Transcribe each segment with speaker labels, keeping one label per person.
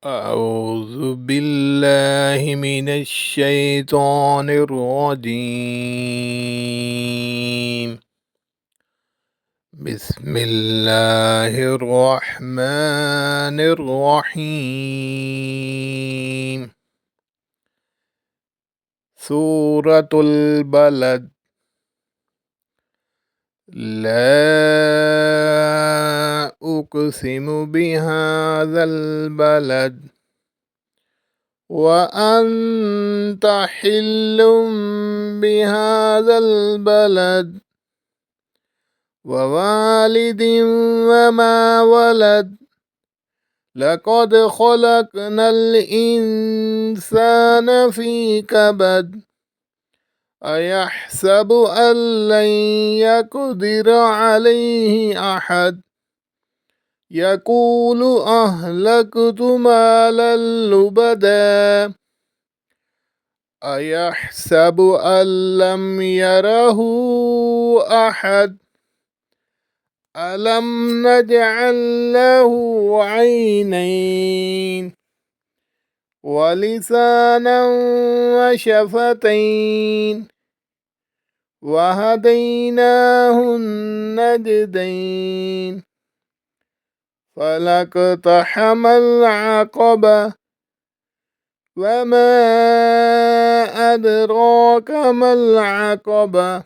Speaker 1: أعوذ بالله من الشيطان الرجيم. بسم الله الرحمن الرحيم. سورة البلد. لا أقسم بهذا البلد وأنت حل بهذا البلد ووالد وما ولد. لقد خلقنا الإنسان في كبد. أيحسب أن لن يقدر عليه أحد. يقول أهلكت مالا لبدا. أيحسب أن لم يره أحد. ألم نجعل له عينين ولسانا وشفتين وهديناه النجدين. فلاقتحم العقبة وما أدراك ما العقبة.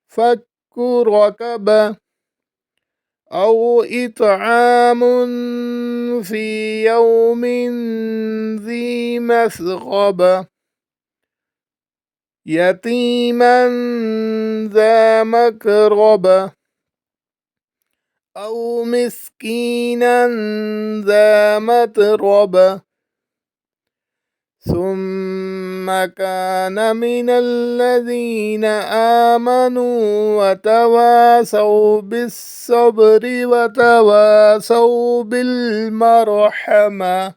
Speaker 1: فك رقبة أو إطعام في يوم ذي مسغبة. يتيما ذا مقربة أو مسكينا ذا متربة. ثم كان من الذين آمنوا وتواصوا بالصبر وتواصوا بالمرحمة.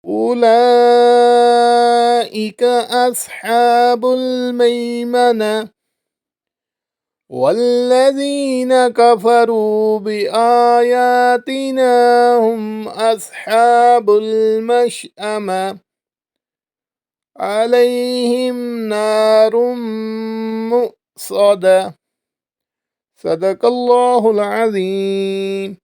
Speaker 1: أولئك أصحاب الميمنة. والذين كفروا بآياتنا هم أصحاب المشأمة. عليهم نار مؤصدة. صدق الله العظيم.